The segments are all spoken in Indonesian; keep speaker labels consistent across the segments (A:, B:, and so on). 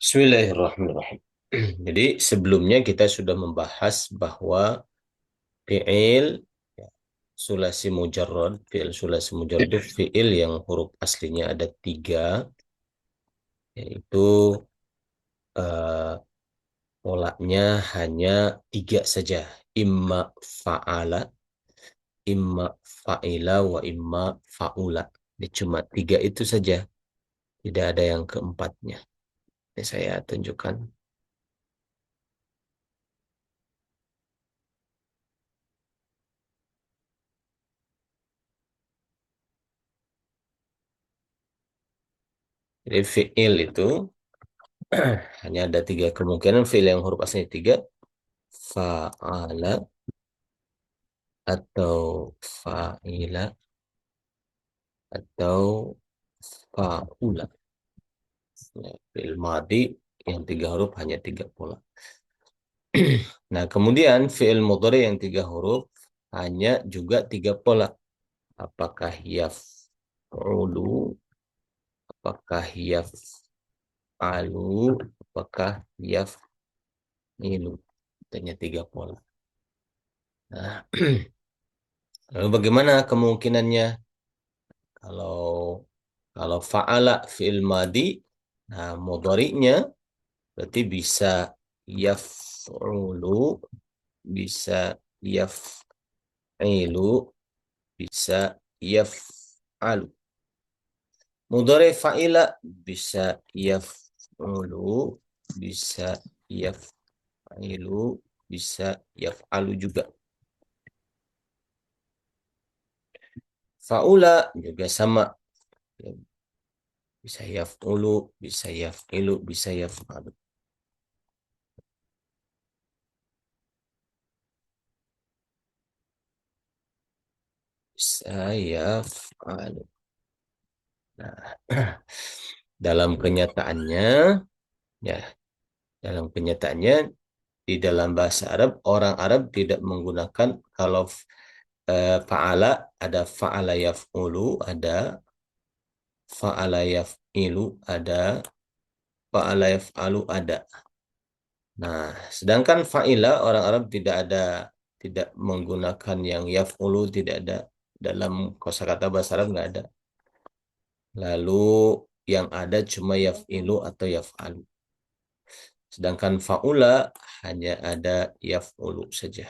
A: Bismillahirrahmanirrahim. Jadi sebelumnya kita sudah membahas bahwa fi'il ya, fi'il sulasi mujarrad itu fi'il yang huruf aslinya ada tiga, yaitu eh, polanya hanya tiga saja. Imma fa'ala, imma fa'ila, wa imma fa'ula. Ini cuma tiga itu saja, tidak ada yang keempatnya. Ini saya tunjukkan. Jadi fi'il itu hanya ada tiga kemungkinan fi'il yang huruf aslinya tiga, fa'ala atau fa'ila atau fa'ula. Ya, fi'il madi yang tiga huruf hanya tiga pola. Nah, kemudian fi'il mudhari yang tiga huruf hanya juga tiga pola. Apakah yaf'ulu, apakah yaf'alu, apakah yaf'ilu. Hanya tiga pola. Nah, lalu bagaimana kemungkinannya? Kalau kalau fa'ala fi'il madi, nah mudhari'nya berarti bisa yaf'ulu, bisa yaf'ilu, bisa yaf'alu. Mudhari' fa'ila bisa yaf'ulu, bisa yaf'ilu, bisa yaf'alu juga. Fa'ula juga sama. Bisa yaf'ulu, bisa yaf'ilu, bisa yaf'alu. Bisa yaf'alu. Nah, dalam kenyataannya, ya, dalam kenyataannya di dalam bahasa Arab, orang Arab tidak menggunakan kalau fa'ala ada fa'ala yaf'ulu, ada fa'ala yaf'ilu, ada fa'ala yaf'alu, ada. Nah, sedangkan fa'ila orang Arab tidak menggunakan yang yaf'ulu, tidak ada dalam kosakata bahasa Arab nggak ada. Lalu yang ada cuma yaf'ilu atau yaf'alu. Sedangkan fa'ula hanya ada yaf'ulu saja.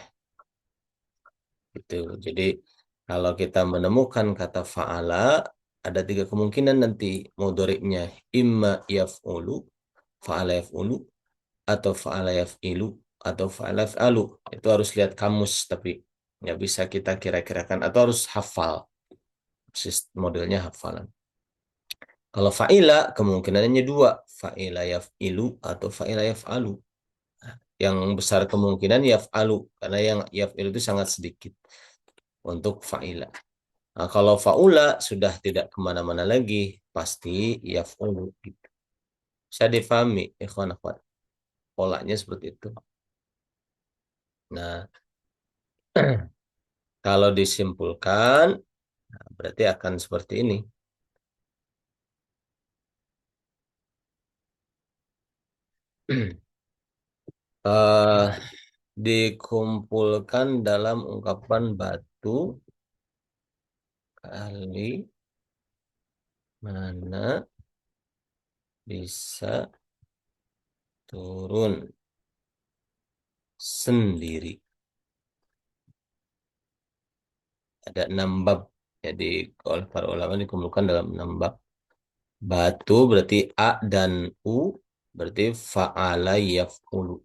A: Gitu. Jadi kalau kita menemukan kata fa'ala, ada tiga kemungkinan nanti mudhari'nya. Imma yaf'ulu, fa'ala yaf'ulu, atau fa'ala yaf'ilu, atau fa'ala yaf'alu. Itu harus lihat kamus, tapi nggak bisa kita kira-kirakan. Atau harus hafal. Modelnya hafalan. Kalau fa'ila, kemungkinannya dua. Fa'ila yaf'ilu atau fa'ila yaf'alu. Yang besar kemungkinan yaf'alu. Karena yang yaf'ilu itu sangat sedikit untuk fa'ila. Nah, kalau fa'ula sudah tidak kemana-mana lagi. Pasti yaf'ulu. Bisa difahami, ikhwan akhwat. Polanya seperti itu. Nah, kalau disimpulkan, berarti akan seperti ini. eh Dikumpulkan dalam ungkapan batu kali mana bisa turun sendiri. Ada 6 bab. Jadi oleh para ulama dikumpulkan dalam 6 bab. Batu berarti A dan U berarti fa'ala yaf'ulu.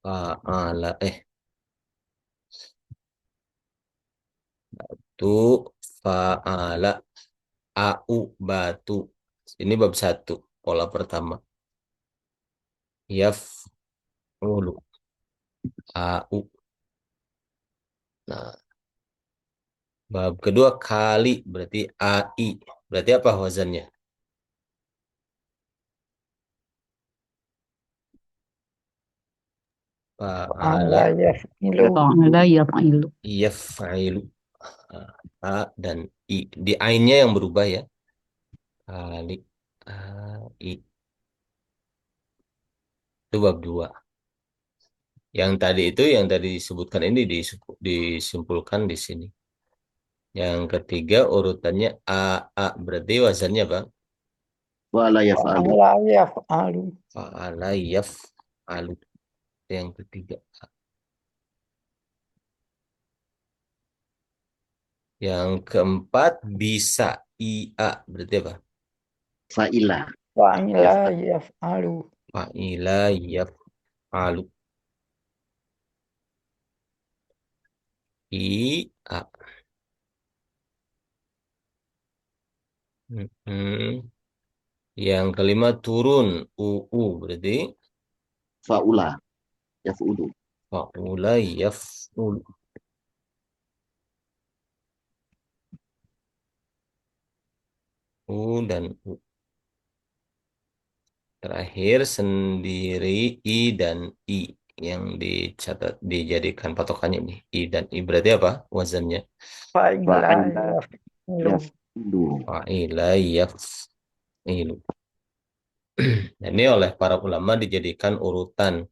A: Fa'ala tu fa'ala au batu. Ini bab satu, pola pertama. Yaf'ulu au. Nah, bab kedua kali berarti ai. Berarti apa wazannya? Fa'ala
B: Ala yaf'ilu.
C: Fa'ala yaf'ilu.
A: yaf'ilu. A dan I. Di ainnya yang berubah ya. Kali ai. Itu bab 2. Yang tadi disebutkan ini disimpulkan di sini. Yang ketiga urutannya A berarti wazannya Bang.
B: Wala yaf'alu.
C: Fa'ala yaf'alu.
A: Fa'ala yaf'alu. Yang ketiga. Yang keempat bisa ia berarti apa?
B: Fa'ila
C: Fa'ila
B: yaf'al.
C: yaf'alu.
A: Fa'ila yaf'alu. Ia. Mm-mm. Yang kelima turun berarti
B: Fa'ula yaf'ulu.
A: fa'ula yaf'ulu. U dan U. Terakhir sendiri I dan I yang dicatat dijadikan patokannya nih. I dan I berarti apa wazannya?
C: Fa'ila
B: Fa'ila
C: yaf'ilu.
B: yaf'ulu.
A: Fa'ila yaf'ilu. Nah, ini oleh para ulama dijadikan urutan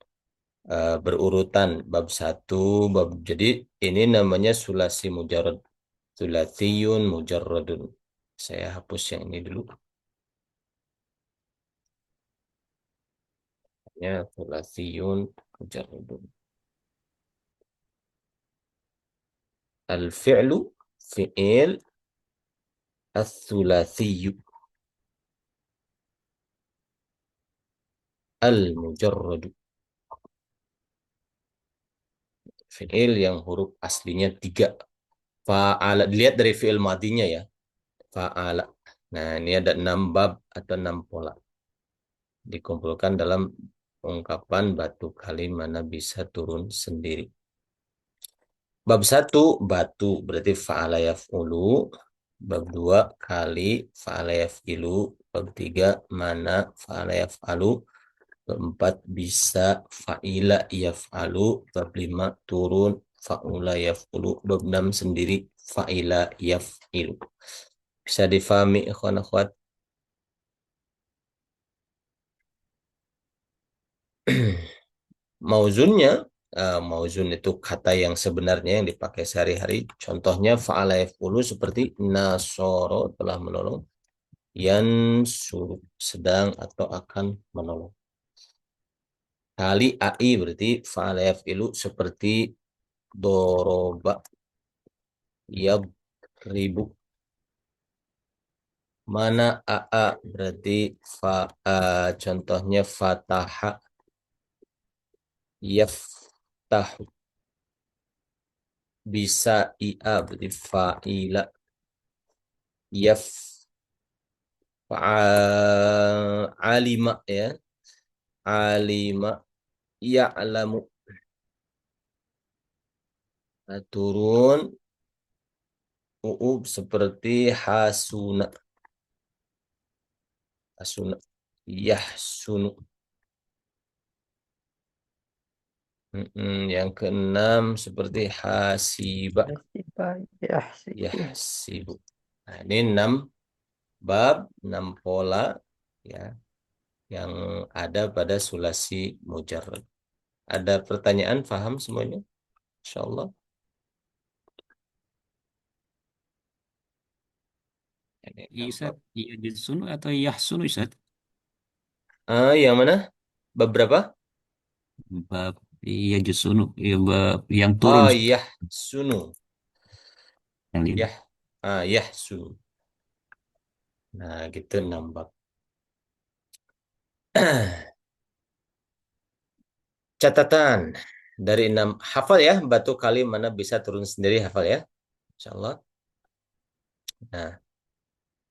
A: berurutan bab satu bab jadi ini namanya sulasi mujarrad. Sulasiyun mujarradun. Saya hapus yang ini dulu. Ya, sulasiyun mujarradun. Al-fi'lu fi'il as-sulasiyu al-mujarradu. Fi'il yang huruf aslinya tiga. Fa'ala. Dilihat dari fi'il madinya ya. Fa'ala. Nah, ini ada 6 bab atau 6 pola. Dikumpulkan dalam ungkapan batu kali mana bisa turun sendiri. Bab satu batu berarti fa'ala yaf'ulu. Bab 2 kali fa'ala yaf'ilu. Bab 3 mana fa'ala yaf'alu. Bab 4 bisa fa'ila yaf'alu. Bab 5 turun fa'ula yaf'ulu. Bab 6 sendiri fa'ila yaf'ilu. Bisa difahami ikhwan akhwat? Mauzunnya, mauzun itu kata yang sebenarnya yang dipakai sehari-hari. Contohnya fa'ala yaf'ulu seperti nasoro telah menolong, yansuru sedang atau akan menolong. Kali ai berarti fa'ala yaf'ilu seperti doroba yadribu. Mana aa berarti contohnya fataha yaftahu. Bisa ia berarti fa'ila yaf alima ya alima ya'lamu. Nah, turun seperti hasuna hasuna yahsunu. Yang keenam seperti hasiba
C: Yahsiba yahsibu.
A: yahsibu. Nah, ini 6 bab 6 pola ya yang ada pada sulasi mujarrad. Ada pertanyaan, paham semuanya? Insyaallah.
D: Iya Ustaz, iya Judsunu atau Yahsunu Ustaz?
A: Yang mana? Beberapa?
D: Bab iya Judsunu, iya bab yang turun
A: Oh,
D: Ustaz.
A: yahsunu.
D: Yang lima.
A: Yah, yahsunu. Nah, gitu nambah. Catatan dari 6 hafal ya, batu kali mana bisa turun sendiri hafal ya. Insyaallah. Nah,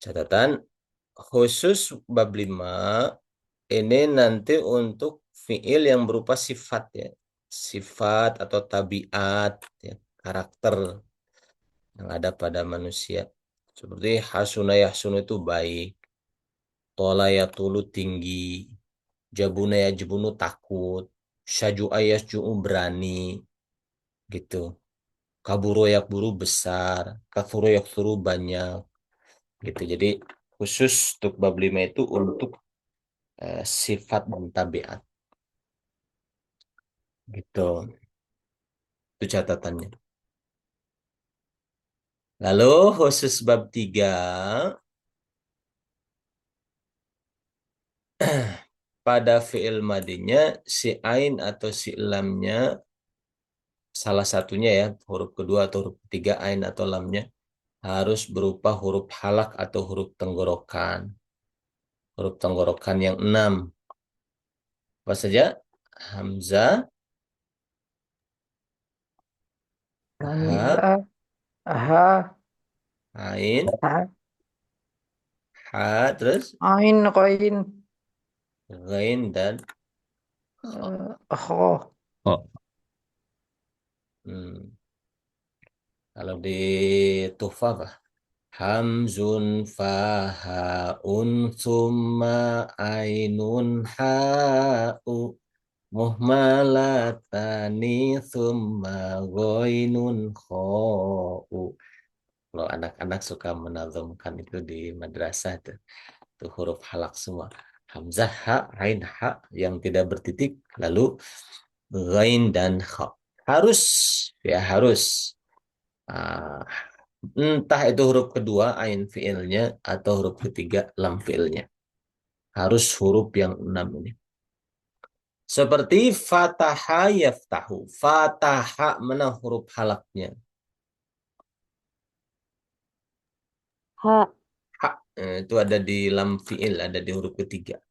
A: catatan khusus bab 5 ini nanti untuk fiil yang berupa sifat ya. Sifat atau tabiat ya, karakter yang ada pada manusia. Seperti hasuna yahsunu itu baik, tola yatulu tinggi, jabuna yajbunu takut, syaju yasju'u berani gitu. Kaburu yakburu besar, kafuru yaksuru banyak gitu. Jadi khusus untuk bab 5 itu untuk sifat dan tabiat. Gitu. Itu catatannya. Lalu khusus bab 3, pada fi'il madinya si ain atau si lamnya, salah satunya ya, huruf kedua atau huruf ketiga ain atau lamnya harus berupa huruf halak atau huruf tenggorokan. Huruf tenggorokan yang 6. Apa saja? Hamzah, ha,
C: Hamzah, ha,
A: ain,
C: ha,
A: terus
C: ain, qain,
A: ghain dan kha.
C: kha.
D: Oh,
A: Hmm. Kalau di Tuhfah apa? Hamzun fahaun summa ainun ha'u muhmalatani summa ghainun kha'u. Kalau anak-anak suka menazamkan itu di madrasah itu huruf halak semua. Hamzah, ha, ain, ha yang tidak bertitik, lalu ghain dan kha. Harus, ya harus. Ah, entah itu huruf kedua ain fiilnya atau huruf ketiga lam fiilnya. Harus huruf yang 6 ini. Seperti fataha yaftahu. Fataha mana huruf halaknya?
E: Ha,
A: Ha, itu ada di lam fiil, ada di huruf ketiga.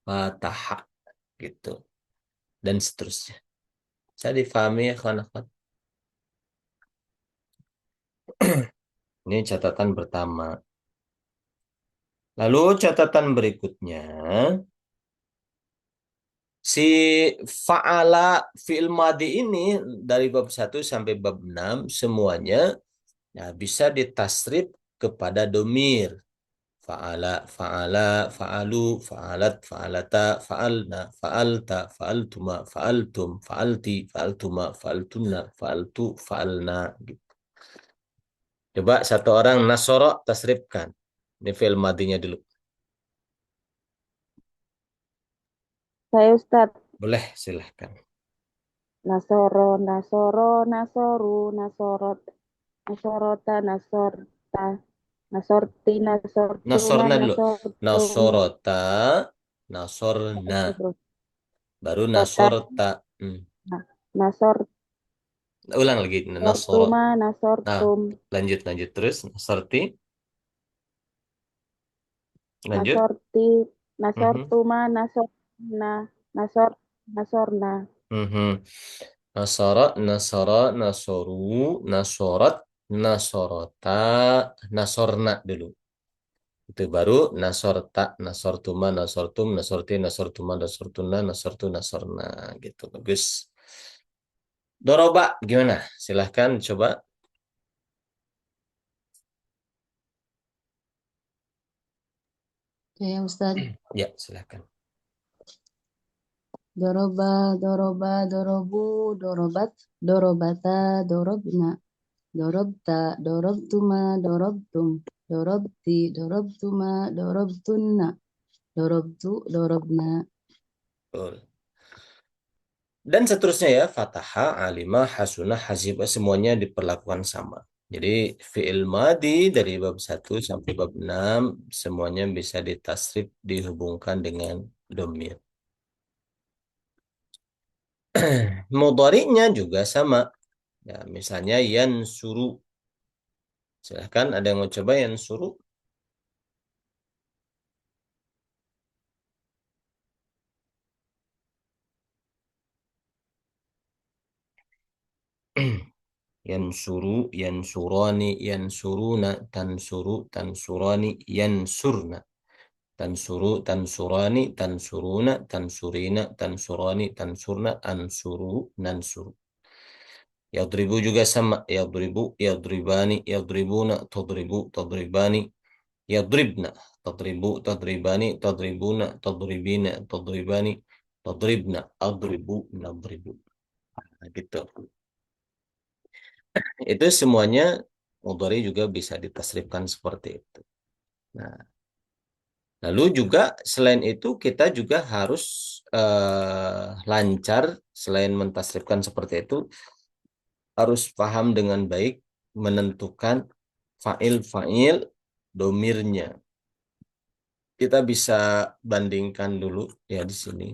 A: Fataha gitu. Dan seterusnya. Saya difahami ya kawan-kawan. Ini catatan pertama. Lalu catatan berikutnya, si fa'ala fi'il madi ini dari bab 1 sampai bab 6 semuanya ya, bisa ditasrif kepada domir. Fa'ala, fa'ala, fa'alu, fa'alat, fa'alata, fa'alna, fa'alta, fa'altuma, fa'altum, fa'alti, fa'altuma, fa'altunna, fa'altu, fa'alna gitu. Coba satu orang nasoro tasrifkan. Ini fi'il madinya dulu.
E: saya Ustadz.
A: Boleh, silahkan.
E: Nasoro, nasoro, nasoru, nasorot, nasorota, nasorta, nasorti, nasortuna,
A: Nasorna dulu.
E: nasortum,
A: Nasorota, nasorna. Baru
E: kota,
A: nasorta. Hmm. Ulang lagi. Nasorot.
E: nasortuma,
A: Nah,
E: nasortum,
A: lanjut terus. Nasorti. Lanjut.
E: nasorti,
A: Mhm.
E: nasortuma, nasorna, nasor, nasorna,
A: Mhm. Nasara, nasara, nasoru, nasorat, nasorota, nasorna dulu. Itu baru nasorta, nasortuma, nasortum, nasorti, nasortuma, nasortuna, nasortu, nasorna. Gitu. Bagus. Doroba, gimana? Silahkan coba.
F: Ya Ustaz,
A: Ya, silahkan.
F: doroba, doroba, dorobu, dorobat, dorobata, dorobna, dorobta, dorobtuma, dorobtum, dorobti, dorobtuma, dorobtunna, dorobtu, dorobna.
A: Betul. Dan seterusnya ya, fataha, alimah, hasunah, hasibah, semuanya diperlakukan sama. Jadi fi'il madi dari bab 1 sampai bab 6 semuanya bisa ditasrif dihubungkan dengan domir. Mudhari'nya juga sama. Ya, misalnya yansuru. Silahkan ada yang mau coba yansuru? Yansuru, yansurani, yansuruna, tansuru, tansurani, yansurna. Tansuru, tansurani, tansuruna, tansurina, tansurani, tansurna, ansuru, nansuru. Yadribu juga sama. Yadribu, yadribani, yadribuna, tadribu, tadribani, yadribna. Tadribu, tadribani, tadribuna, tadribina, tadribani, tadribna, adribu, nadribu. Nah, gitu. Itu semuanya mudhari juga bisa ditasrifkan seperti itu. Nah, Lalu juga selain itu kita juga harus lancar, selain mentasrifkan seperti itu, harus paham dengan baik menentukan fa'il domirnya. Kita bisa bandingkan dulu ya di sini.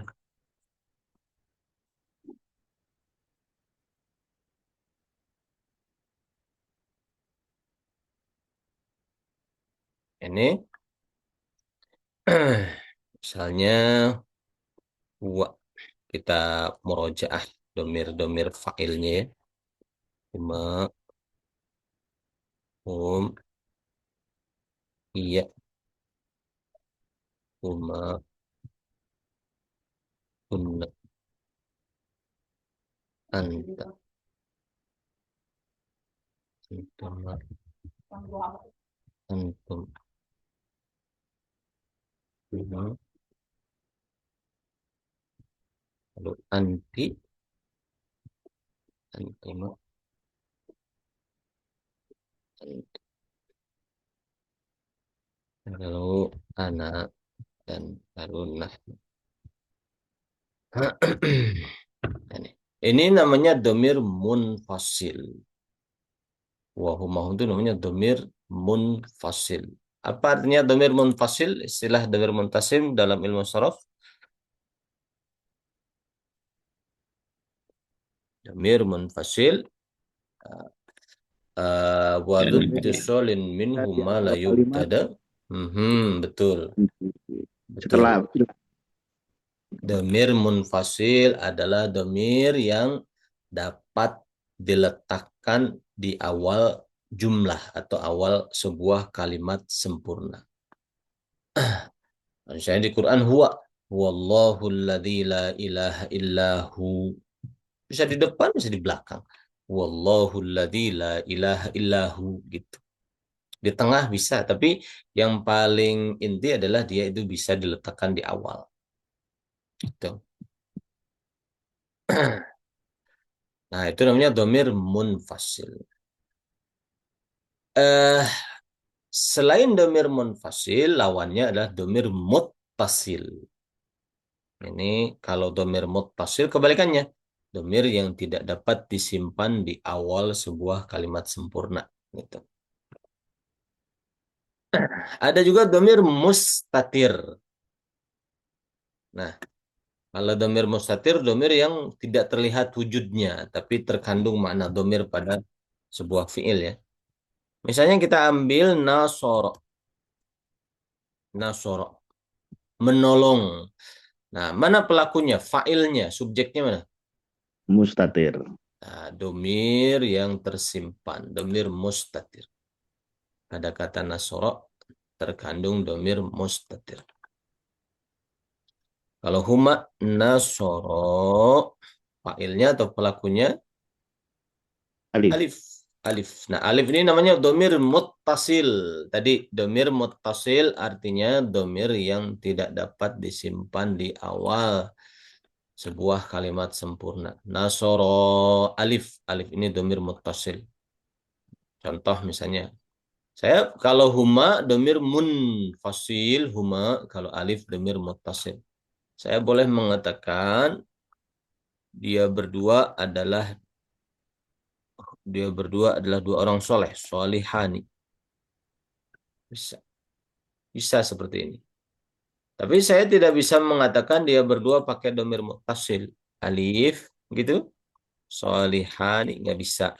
A: Ini misalnya huwa, kita murojaah domir fa'ilnya ya. Huma, hum, iya, huma, hunna, anta, antuma, antum, huma, lalu anti, antuma, antum, lalu ana, dan lalu nahnu. Ini. Ini namanya domir munfasil. Wahumahum itu namanya domir munfasil. Apa artinya domir munfasil? Istilah domir muntasim dalam ilmu sharaf. Domir munfasil. Wadud tisolin minhu ma la
B: Kalimat
A: yubtada. Betul. Betul.
B: setelah
A: Domir munfasil adalah domir yang dapat diletakkan di awal jumlah atau awal sebuah kalimat sempurna. Misalnya di Quran huwa, wallahu alladzi la ilaha illahu. Bisa di depan, bisa di belakang. Wallahu alladzi la ilaha illahu gitu. Di tengah bisa, tapi yang paling inti adalah dia itu bisa diletakkan di awal. Gitu. Nah, itu namanya domir munfasil. Eh, Selain domir munfasil, lawannya adalah domir muttasil. Ini kalau domir muttasil kebalikannya. Domir yang tidak dapat disimpan di awal sebuah kalimat sempurna. Gitu. Ada juga domir mustatir. Nah, kalau domir mustatir, domir yang tidak terlihat wujudnya, tapi terkandung makna domir pada sebuah fiil ya. Misalnya kita ambil nasoro. Nasoro. Menolong. Nah, mana pelakunya? Failnya, subjeknya mana?
B: mustatir.
A: Nah, domir yang tersimpan, domir mustatir. Pada kata nasoro terkandung domir mustatir. Kalau huma nasoro, failnya atau pelakunya
B: Alif.
A: alif. Alif. Nah, alif ini namanya domir muttasil. Tadi domir muttasil artinya domir yang tidak dapat disimpan di awal sebuah kalimat sempurna. Nasoro alif. Alif ini domir muttasil. Contoh misalnya, saya kalau huma domir munfasil, huma kalau alif domir muttasil. Saya boleh mengatakan dia berdua adalah dua orang soleh, solihani. Bisa, bisa seperti ini. Tapi saya tidak bisa mengatakan dia berdua pakai domir muttasil, alif, gitu. Solihani nggak bisa.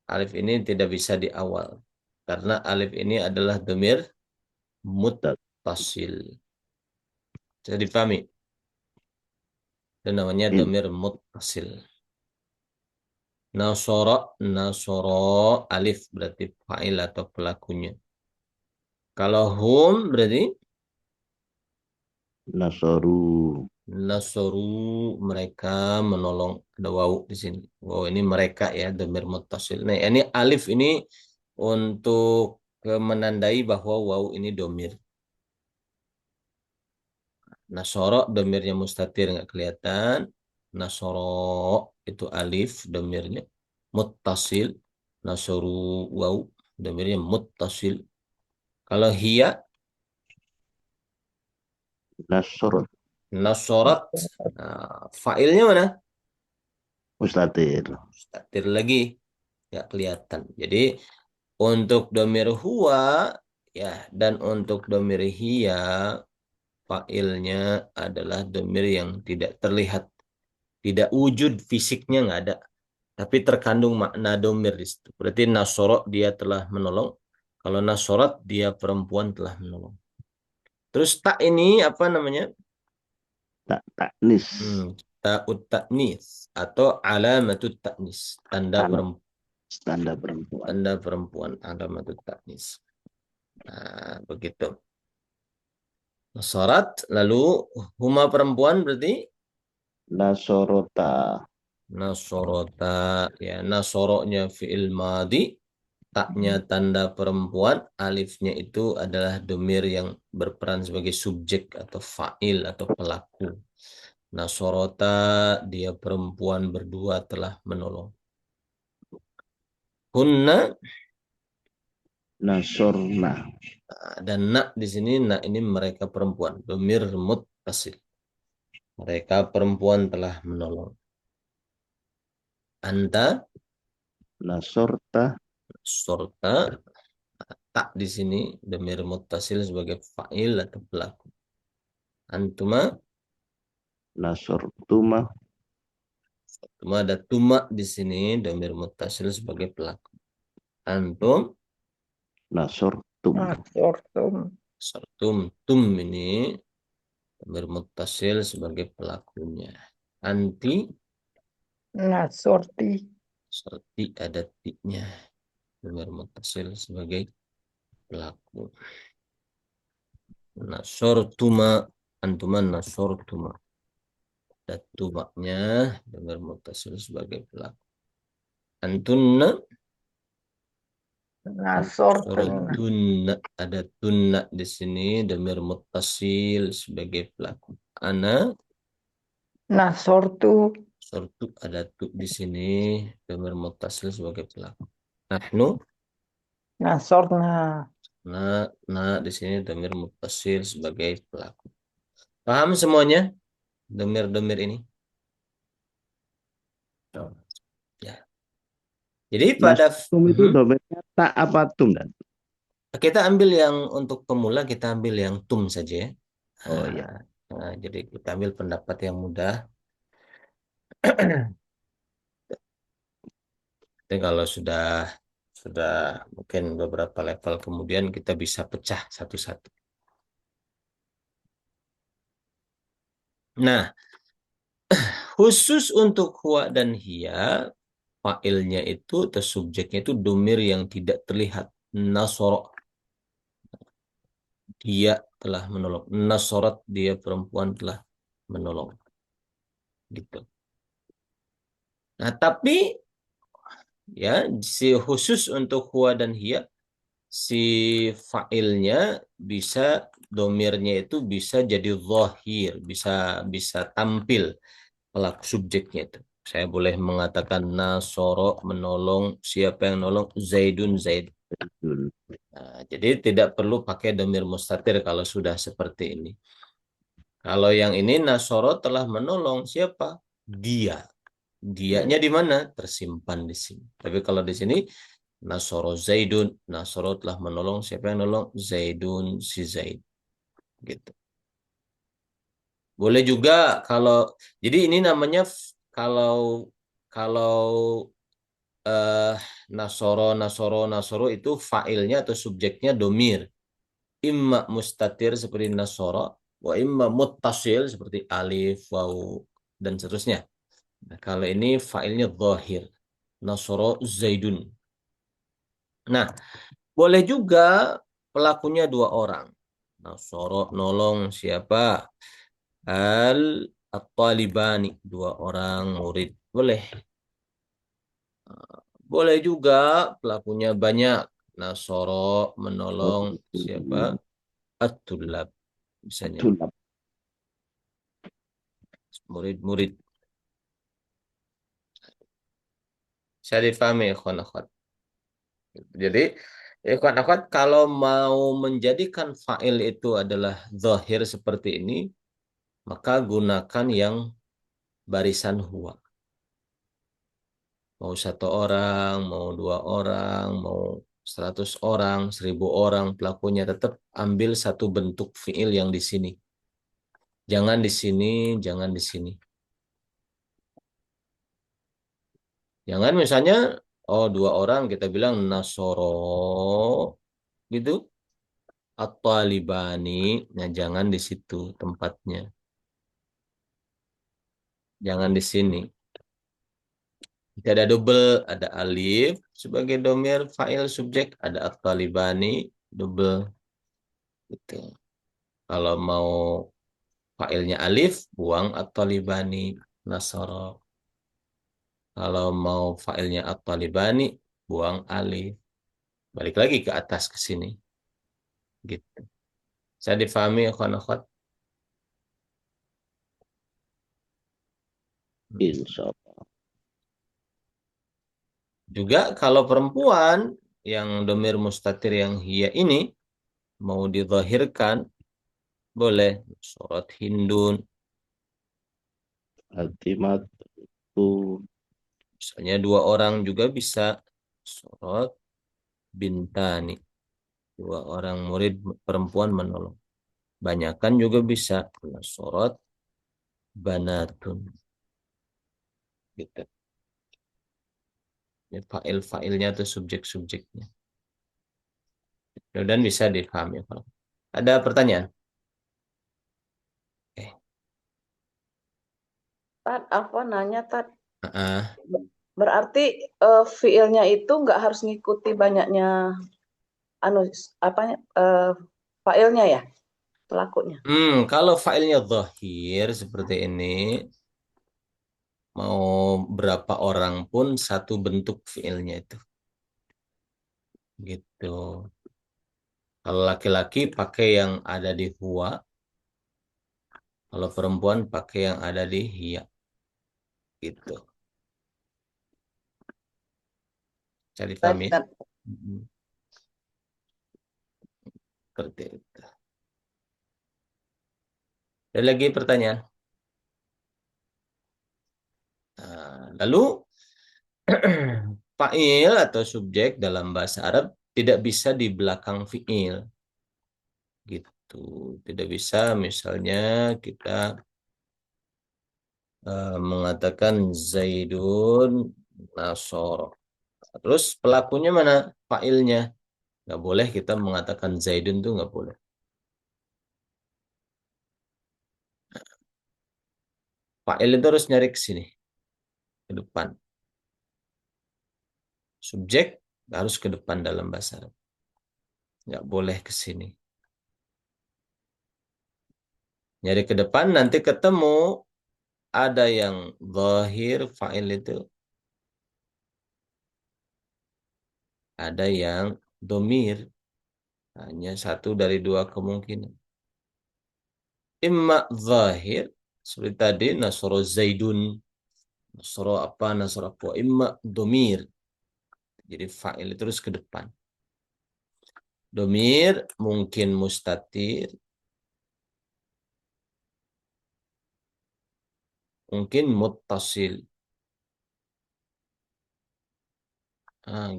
A: Alif ini tidak bisa di awal karena alif ini adalah domir muttasil. Jadi dipahami? Itu namanya domir muttasil. Nasoro, nasoro, alif berarti fa'il atau pelakunya. Kalau hum berarti
B: Nasoru.
A: nasoru, mereka menolong. Ada wawu di sini. Wawu ini mereka ya, domir muttasil. Nah, ini alif ini untuk menandai bahwa wawu ini domir. Nasoro domirnya mustatir nggak kelihatan. Nasoro itu alif domirnya. Muttasil. Nasoru wawu domirnya muttasil. Kalau hiya
B: Nasorot.
A: Nasorat. Nah, fa'ilnya mana?
B: Mustatir.
A: Mustatir lagi. Nggak kelihatan. Jadi untuk domir huwa ya dan untuk domir hiya fa'ilnya adalah domir yang tidak terlihat, tidak wujud fisiknya nggak ada, tapi terkandung makna domir di situ. Berarti nasorot dia telah menolong. Kalau nasorat dia perempuan telah menolong. Terus tak ini apa namanya?
B: Tak taknis.
A: Ta'ut ta'nis atau alamatut ta'nis, tanda
B: Alat
A: perempuan,
B: tanda perempuan.
A: tanda perempuan, alamatut ta'nis. Nah, begitu. Nasorat, lalu huma perempuan berarti
B: Nasorota.
A: nasorota, ya nasoroknya fi'il madi, taknya tanda perempuan, alifnya itu adalah domir yang berperan sebagai subjek atau fa'il atau pelaku. Nasorota, dia perempuan berdua telah menolong. Hunna,
B: Nasorna.
A: dan nak di sini, nak ini mereka perempuan. Domir muttasil. Mereka perempuan telah menolong. Anta,
B: Nasorta.
A: sorta, tak di sini domir muttasil sebagai fa'il atau pelaku. Antuma,
B: Nasortuma.
A: cuma ada tuma di sini domir muttasil sebagai pelaku. Antum,
B: Nasortum.
C: Nasortum.
A: sartum, tum ini domir muttasil sebagai pelakunya. Anti,
C: Nasorti.
A: serti ada ti-nya. Domir muttasil sebagai pelaku. Nasortuma, antuma nasortuma. Ada tumaknya domir muttasil sebagai pelaku. Antunna,
C: Nasortuna.
A: tunna, ada tunna di sini domir muttasil sebagai pelaku. Ana,
C: Nasortu.
A: sortu, ada tu di sini domir muttasil sebagai pelaku. Nahnu,
C: Nasorna.
A: di sini domir muttasil sebagai pelaku. Paham semuanya domir-domir ini? Ya. Jadi pada
B: Nasortum itu domainnya tak apa tum dan.
A: kita ambil yang untuk pemula, kita ambil yang tum saja ya.
B: Oh iya.
A: Jadi kita ambil pendapat yang mudah. Tapi kalau sudah mungkin beberapa level kemudian kita bisa pecah satu-satu. Nah, khusus untuk huwa dan hiya, fa'ilnya itu atau subjeknya itu domir yang tidak terlihat. Nasoro, dia telah menolong. Nasorat, dia perempuan telah menolong. Gitu. Nah, tapi ya si khusus untuk huwa dan hiya, si fa'ilnya bisa, domirnya itu bisa jadi zahir, bisa bisa tampil pelaku subjeknya itu. Saya boleh mengatakan nasoro, menolong, siapa yang nolong, Zaidun, Zaid.
B: Betul.
A: Nah, jadi tidak perlu pakai domir mustatir kalau sudah seperti ini. Kalau yang ini nasoro telah menolong siapa? Dia. Dianya di mana? Tersimpan di sini. Tapi kalau di sini Nasoro Zaidun, Nasoro telah menolong, siapa yang nolong? Zaidun, si Zaid. Gitu. Boleh juga kalau, jadi ini namanya kalau kalau eh, Nasoro, Nasoro, Nasoro itu fa'ilnya atau subjeknya domir. Imma mustatir seperti Nasoro, wa imma muttasil seperti alif, waw, dan seterusnya. Nah, kalau ini fa'ilnya zahir. Nasoro Zaidun. Nah, boleh juga pelakunya dua orang. Nasoro nolong siapa? Al-Talibani, dua orang murid. Boleh. Boleh juga pelakunya banyak. Nasoro menolong siapa? At-Tulab. Misalnya,
B: Betul.
A: murid-murid. Saya difahami, ikhwan akhwat. Jadi, Ya, kawan-kawan, kalau mau menjadikan fa'il itu adalah zahir seperti ini, maka gunakan yang barisan huwa. Mau satu orang, mau dua orang, mau 100 orang, 1000 orang, pelakunya tetap ambil satu bentuk fi'il yang di sini. Jangan di sini, jangan di sini. Jangan misalnya, oh 2 orang kita bilang nasoro, gitu. At-talibani, nah jangan di situ tempatnya. Jangan di sini. Jika ada double, ada alif sebagai domir, fa'il, subjek, ada at-talibani, double. Gitu. Kalau mau fa'ilnya alif, buang at-talibani, nasara. Kalau mau fa'ilnya at-talibani, buang alif. Balik lagi ke atas ke sini. Gitu. Saya difahami ya akhwan-akhwat?
B: Insya Allah.
A: Juga kalau perempuan yang domir mustatir yang hiya ini mau dizahirkan, boleh. Surat Hindun.
B: Hatimat tu
A: Misalnya 2 orang juga bisa. Surat Bintani. 2 orang murid perempuan menolong. Banyakan juga bisa. Surat Banatun. Gitu. Ini fa'il-fa'ilnya atau subjek-subjeknya. Dan bisa dipahami. Ada pertanyaan? Eh,
G: Tad, apa nanya Tad?
A: ah,
G: Berarti fiilnya itu nggak harus ngikuti banyaknya anu apa failnya ya, pelakunya.
A: Kalau fa'ilnya zahir seperti ini, mau berapa orang pun satu bentuk fiilnya itu. Gitu. Kalau laki-laki pakai yang ada di huwa, kalau perempuan pakai yang ada di hiya. Gitu. Cari paham
G: Baik,
A: ya?
G: Tad.
A: Mm, Seperti itu. Ada lagi pertanyaan? Lalu fa'il atau subjek dalam bahasa Arab tidak bisa di belakang fi'il. Gitu. Tidak bisa misalnya kita mengatakan Zaidun Nasoro. Terus pelakunya mana? Fa'ilnya. Nggak boleh kita mengatakan Zaidun tuh nggak boleh. Fa'il itu harus nyari ke sini, ke depan. Subjek harus ke depan dalam bahasa Arab. Nggak boleh ke sini. Nyari ke depan nanti ketemu ada yang zahir fa'il itu. Ada yang domir. Hanya satu dari 2 kemungkinan. Imma zahir. Seperti tadi Nasoro Zaidun. Nasoro apa, Nasoro apa. Imma domir. Jadi fa'il terus ke depan. Domir mungkin mustatir. Mungkin muttasil.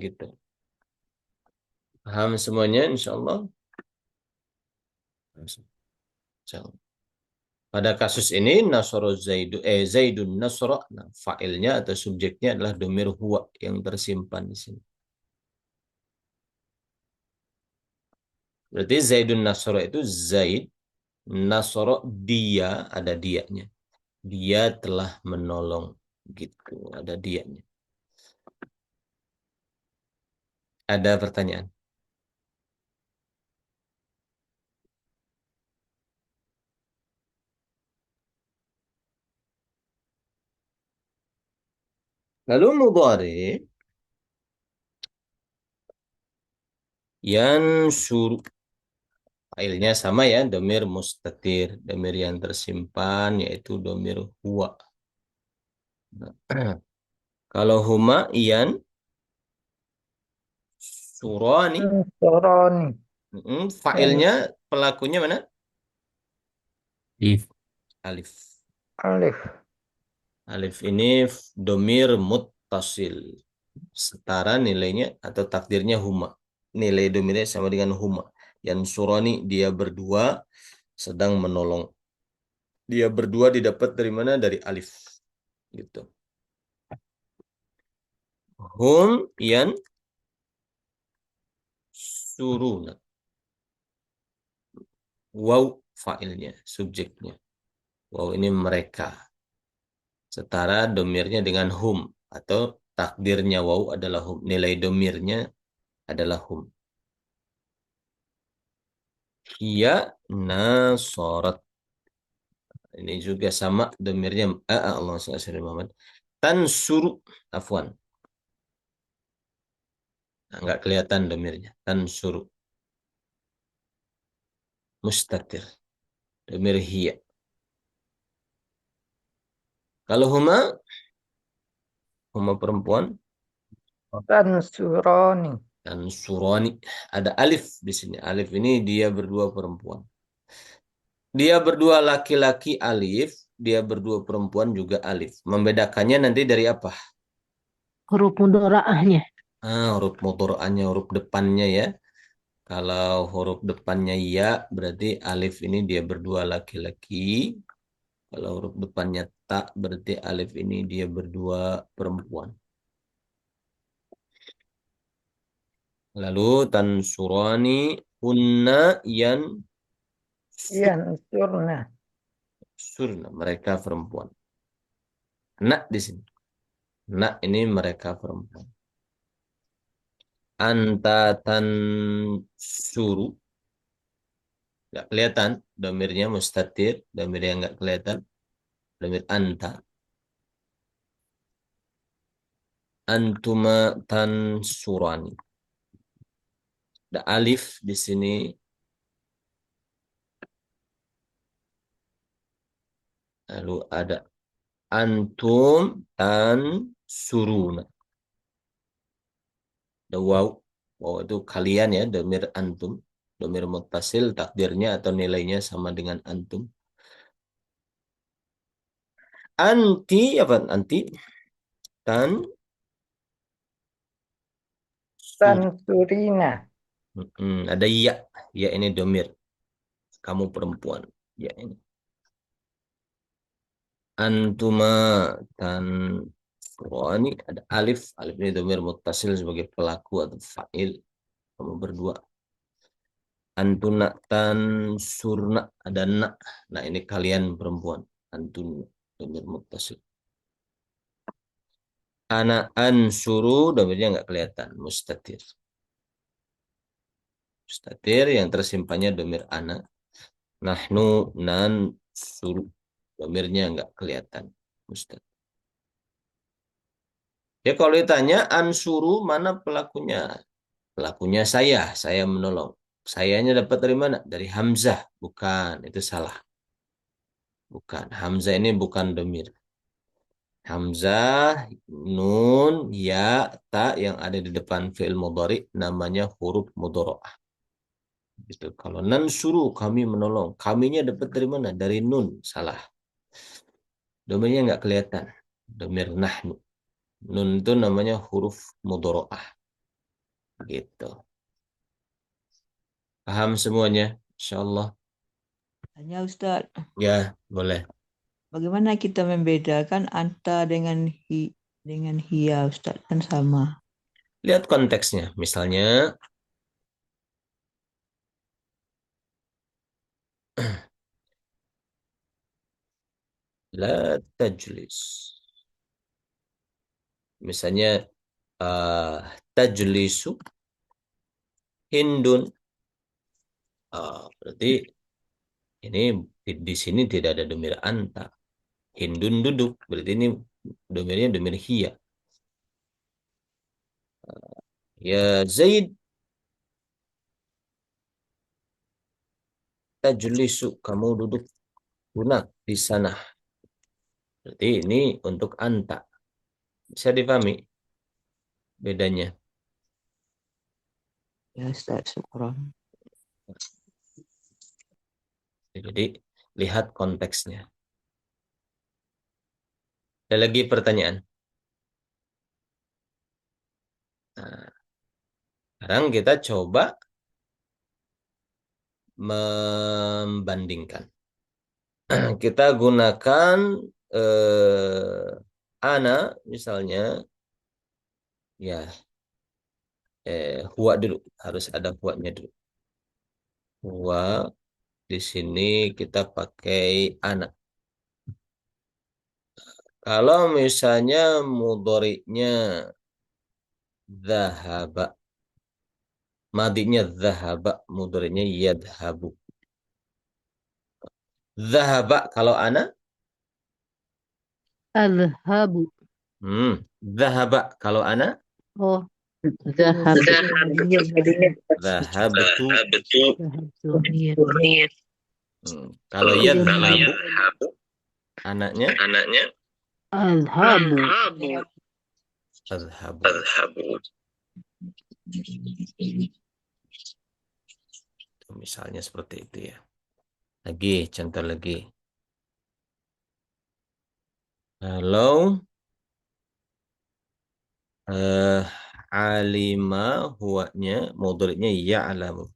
A: Gitu. Paham semuanya insyaallah? Insyaallah. Pada kasus ini Nasoro Zaidun Nasoro, nah, fa'ilnya atau subjeknya adalah domir huwa yang tersimpan di sini. Berarti Zaidun Nasoro itu Zaid, Nasoro dia, ada dianya. Dia telah menolong, gitu, ada dianya. Ada pertanyaan? Lalu mudhari yansuru, fa'ilnya sama ya, domir mustatir, domir yang tersimpan yaitu domir huwa. Kalau huma iyan Surani.
C: Surani.
A: Failnya, pelakunya mana?
D: If.
A: Alif.
C: Alif.
A: Alif ini domir muttasil. Setara nilainya atau takdirnya huma. Nilai domirnya sama dengan huma. Yang surani dia berdua sedang menolong. Dia berdua didapat dari mana? Dari alif. Gitu. Hum yan suruna. Waw fa'ilnya, subjeknya. Waw ini mereka. Setara domirnya dengan hum. Atau takdirnya waw adalah hum. Nilai domirnya adalah hum. Hiya nasorat. Ini juga sama domirnya. Allah SWT Muhammad. Tansuru. Afwan. Nah, nggak kelihatan domirnya. Tansuru. Mustatir. Domir hiya. Kalau huma perempuan.
C: Tansurani.
A: Dan surani. Ada alif di sini. Alif ini dia berdua perempuan. Dia berdua laki-laki alif. Dia berdua perempuan juga alif. Membedakannya nanti dari apa?
H: Huruf mudharaahnya.
A: Huruf mudharaahnya, huruf depannya ya. Kalau huruf depannya ya, berarti alif ini dia berdua laki-laki. Kalau huruf depannya tak, berarti alif ini dia berdua perempuan. Lalu tansurani hunna yan
C: Yansurna.
A: surna, mereka perempuan. Nak di sini. Nak ini mereka perempuan. Anta tansuru. Nggak kelihatan. Domirnya mustatir. Domir yang nggak kelihatan. Domir anta. Antuma tansurani. Ada alif di sini. Lalu ada antum tansuruna. Ada waw. Waw itu kalian ya, domir antum. Domir muttasil, takdirnya atau nilainya sama dengan antum. Anti, apa? Anti. Tan.
C: Tansurina.
A: Ada ya. Ya ini domir. Kamu perempuan. Ya ini. Antuma tan surani. Ada alif. Alif ini domir muttasil sebagai pelaku atau fa'il. Kamu berdua. Antuna tan surna. Ada nak. Nah ini kalian perempuan. Antun domir muttasil. Ana ansuru domirnya nggak kelihatan. Mustatir. Mustatir yang tersimpannya domir ana. Nahnu nan suru. Domirnya nggak kelihatan. Mustatir. Ya kalau ditanya ansuru mana pelakunya? Pelakunya saya menolong. Sayanya dapat dari mana? Dari Hamzah. Bukan, itu salah. Bukan, Hamzah ini bukan domir. Hamzah, nun, ya, ta yang ada di depan fi'il mudhari namanya huruf mudhari'ah. Gitu. Kalau nan suruh kami menolong, kaminya dapat dari mana? Dari nun, salah. Domirnya nggak kelihatan. Domir nahnu. Nun itu namanya huruf mudhari'ah. Gitu. Paham semuanya? Insyaallah.
H: Hanya Ustaz,
A: Ya, boleh.
H: bagaimana kita membedakan anta dengan hiya Ustaz, kan sama.
A: Lihat konteksnya. Misalnya, la tajlis. Misalnya, tajlisu hindun. Berarti ini di sini tidak ada domir anta. Hindun duduk. Berarti ini domirnya domir hiya. Ya Zaid tajlisu. Kamu duduk lunak di sana. Berarti ini untuk anta. Bisa dipahami bedanya.
H: Ya, Ustaz, syukron.
A: Jadi lihat konteksnya. Ada lagi pertanyaan? Nah, sekarang kita coba membandingkan. Kita gunakan ana misalnya, ya huwa dulu, harus ada huwanya dulu. Huwa di sini kita pakai ana. Kalau misalnya mudhari'nya dhahaba, madinya dhahaba, mudhari'nya yadhabu. Dhahaba kalau ana,
F: Adhabu.
A: dhahaba kalau ana,
F: Oh, zahabu.
A: dhahabtu.
F: Zahabtu. Iya.
A: Kalau yadhabu, anaknya
F: Adhabu.
A: adhabu. Misalnya seperti itu ya. Lagi, contoh lagi. Kalau alima huwanya mudhari'nya ya'lamu.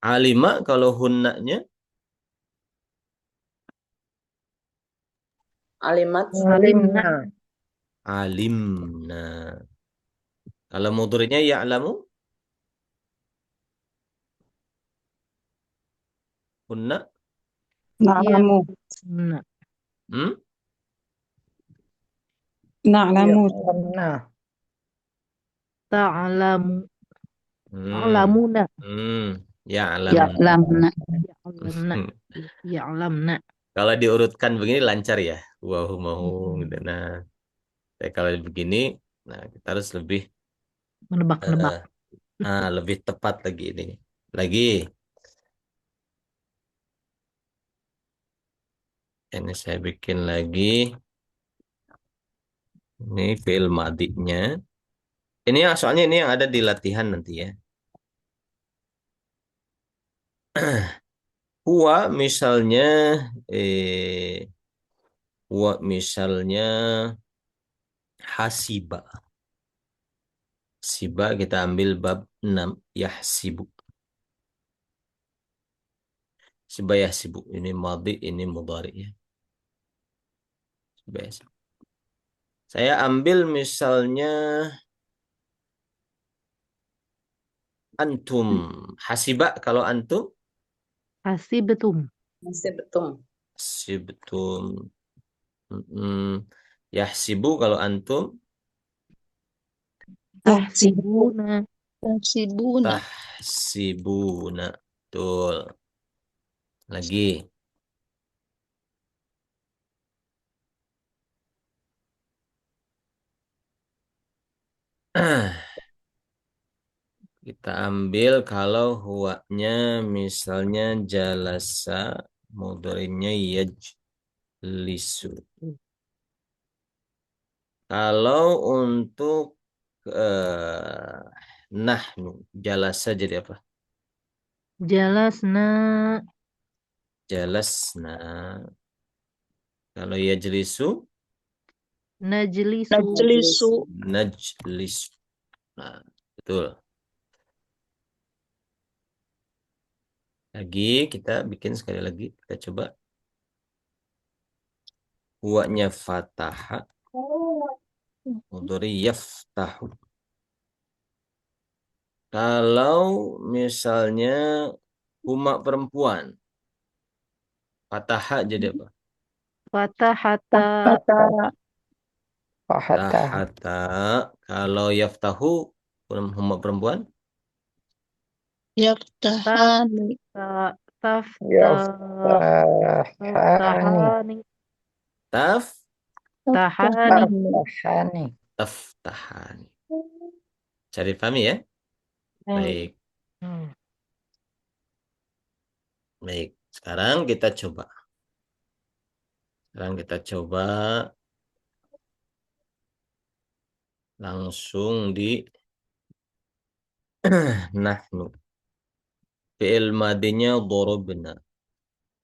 A: Alima kalau hunnanya
G: Alimat.
C: Alimna.
A: alimna. Kalau mudhari'nya ya'lamu, hunna,
F: Na'lamu.
C: Na'lamu. Ya'lamna.
F: Ta'lamu.
A: Hmm.
F: Ta'lamuna.
A: Ya'lamna.
F: Ya'lamna. Ya'lamna. Ya'lamna.
A: Kalau diurutkan begini lancar ya. Wahumahu gitu. Nah, kalau begini, nah kita harus lebih
F: Menebak-nebak.
A: lebih tepat lagi ini. Lagi. Ini saya bikin lagi. Ini fi'il madinya. Ini yang soalnya ini yang ada di latihan nanti ya. Huwa misalnya huwa misalnya hasiba. Siba kita ambil bab 6 yahsibu. Siba yahsibu. Ini madhi, ini mudhari ya. Siba yahsibu. Saya ambil misalnya antum. Hasiba kalau antum.
F: Hasibatum.
G: Masih betul.
A: Hasibtum. Yahsibu kalau antum.
F: Tahsibuna. Tahsibuna.
A: Tahsibuna. Betul. Lagi. Kita ambil kalau huwanya misalnya jalasa, mudhari'nya yajlisu. Kalau untuk nahnu, jalasa jadi apa?
F: Jalasna.
A: Jalasna. Kalau yajlisu,
F: Najlisu.
A: najlisu. Nah, betul. Lagi kita bikin sekali lagi. Kita coba. Huwanya fataha. Mudhari yaftahu. Kalau misalnya huma perempuan. Fataha jadi apa?
F: Fatahata.
C: Fahata.
A: Tahata. Kalau yaftahu huma perempuan.
F: Yaftahani.
C: Yaftahani.
A: Taf.
F: Tahani.
C: Taftahani.
A: Taftahani. Cari pahami ya? Baik. Baik. Sekarang kita coba. Langsung Nahnu. Fi'il madinya dorobna.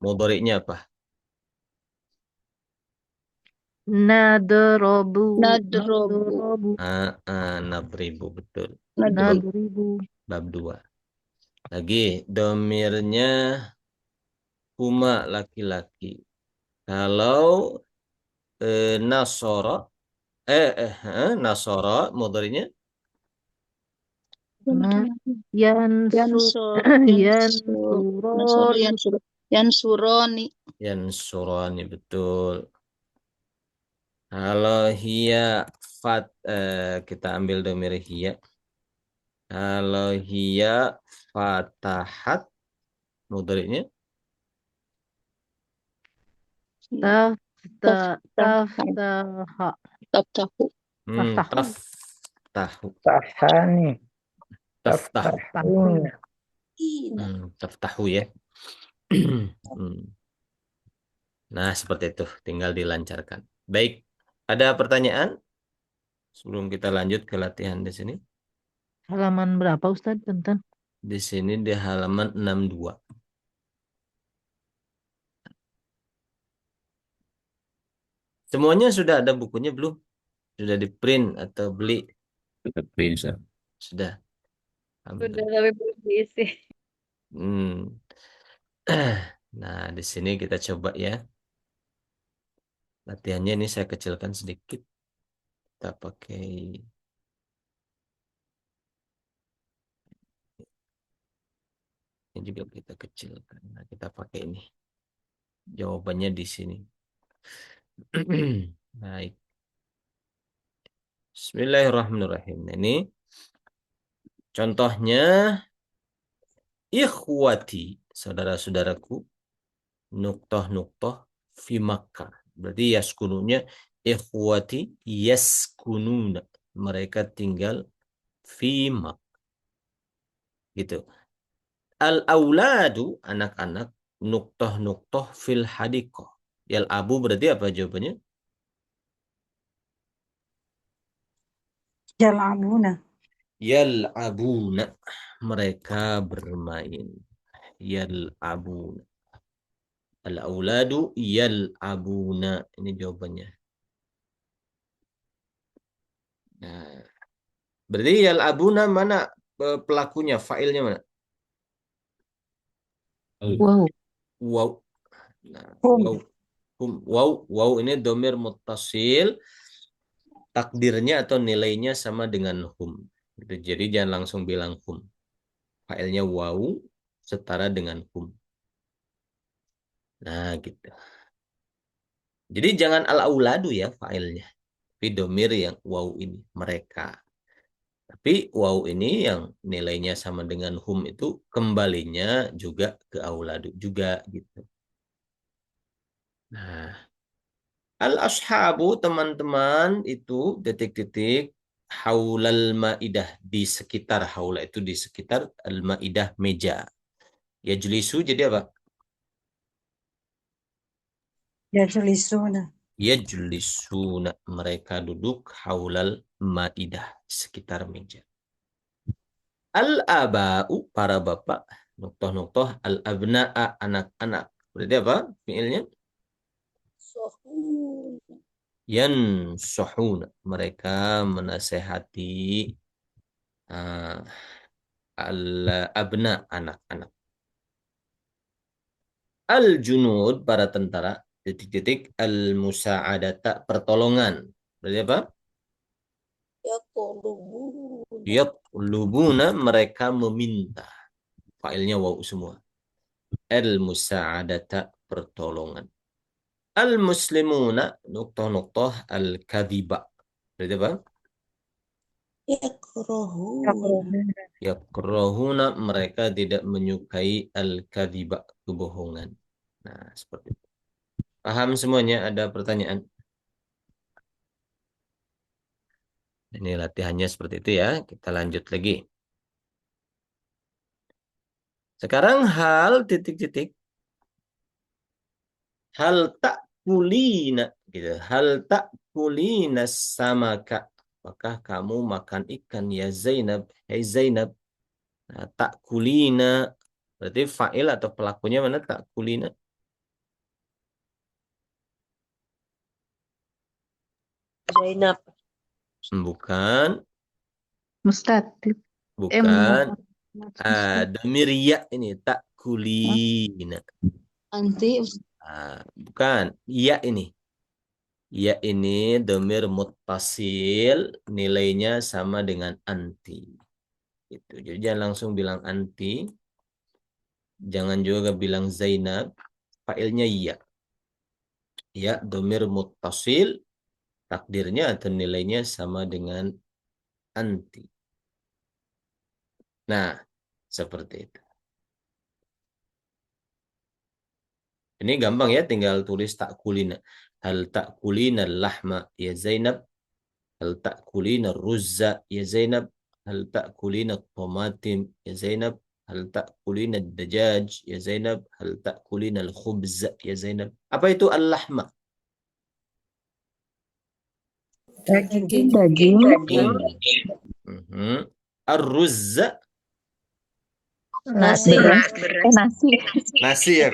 A: Mudhari'nya apa?
F: Nadrobu.
E: Nadrobu.
F: Nadrobu.
A: Nadribu, betul.
F: Nadribu.
A: Bab 2. Lagi, domirnya huma laki-laki. Kalau nasoro, nasoro, mudhari'nya
F: Nah, yansur.
E: Nasor
F: Yansuroni.
E: Yansuroni.
A: yansurani, betul. Kalau hiya kita ambil domir hiya. Kalau hiya fatahat, mudhari'nya
F: Taftaha.
E: Taftahu.
F: Taftahu.
A: taftahu.
C: Tahani.
A: Taftahu.
C: Taftahuna.
A: Taftahu ya. Hmm. Nah, seperti itu. Tinggal dilancarkan. Baik. Ada pertanyaan sebelum kita lanjut ke latihan di sini?
F: Halaman berapa Ustadz? Bentar.
A: Di sini di halaman 62. Semuanya sudah ada bukunya belum? Sudah di print atau beli?
D: Sudah print, Ustaz.
A: Sudah.
E: Udah tapi belum diisi.
A: Hmm. Nah, di sini kita coba ya. Latihannya ini saya kecilkan sedikit. Kita pakai ini juga kita kecilkan. Nah, kita pakai ini. Jawabannya di sini. Baik. Bismillahirrahmanirrahim. Nah, ini contohnya ikhwati, saudara-saudaraku, nuktoh-nuktoh fi Makkah. Berarti yaskununya ikhwati yaskununa. Mereka tinggal fi Makkah. Gitu. Al-auladu, anak-anak, nuktoh-nuktoh fil hadiqah. Abu berarti apa jawabannya?
C: Yal'abuna.
A: Yal'abuna. Mereka bermain. Yal'abuna. Al-auladu yal'abuna. Ini jawabannya. Nah, berarti yal'abuna mana pelakunya? Failnya mana?
F: Wow.
A: Wow. Nah,
C: Hum.
A: wow. Wow ini domir muttasil. Takdirnya atau nilainya sama dengan hum. Gitu. Jadi jangan langsung bilang hum. Failnya wow setara dengan hum. Nah, gitu. Jadi jangan al-auladu ya failnya. Tapi domir yang wow ini mereka. Tapi wow ini yang nilainya sama dengan hum itu kembalinya juga ke auladu juga gitu. Nah, al-ashabu teman-teman itu titik-titik haulal maidah di sekitar haula itu di sekitar al-maidah meja. Ya jelisu jadi apa?
C: Yajlisuna.
A: Yajlisuna mereka duduk haulal maidah sekitar meja. Al-aba'u para bapak, nuktoh-nuktoh, al-abna'a anak-anak. Berarti apa fiilnya? Yansuhuna mereka menasehati al-abna anak-anak. Al-junud para tentara titik-titik al-musa'adata pertolongan. Berarti apa? Yatlubuna mereka meminta. Failnya waw semua. Al-musa'adata pertolongan. Al-muslimuna nuktoh-nuktoh al-kadhiba. Berarti apa? Yakrahuna mereka tidak menyukai al-kadhiba kebohongan. Nah, seperti itu. Paham semuanya? Ada pertanyaan? Ini latihannya seperti itu ya. Kita lanjut lagi. Sekarang hal titik-titik. Hal tak kulina gitu. Hal tak kulina samaka. Apakah kamu makan ikan ya Zainab? Hai Zainab. Nah, ta'kulina berarti fa'il atau pelakunya mana ta'kulina?
E: Zainab.
A: Bukan,
F: Mustatir.
A: bukan.
F: Mustatir.
A: Dhamir ya ini ta'kulina.
E: Anti.
A: Bukan, ya ini. Ya ini dhamir muttasil, nilainya sama dengan anti. Gitu. Jadi jangan langsung bilang anti. Jangan juga bilang Zainab. Fa'ilnya ya. Ya, dhamir muttasil, takdirnya atau nilainya sama dengan anti. Nah, seperti itu. Ini gampang ya, tinggal tulis ta'kulina. Hal ta'kulina lahma ya Zainab. Hal ta'kulina ruzza ya Zainab. Hal ta'kulina tomatim ya Zainab. Hal ta'kulina dajaj ya Zainab. Hal ta'kulina al-khubz ya Zainab. Apa itu al-lahma?
C: Daging.
F: Daging.
A: Ar-ruzza
E: Nasi.
F: Nasi.
A: nasi ya.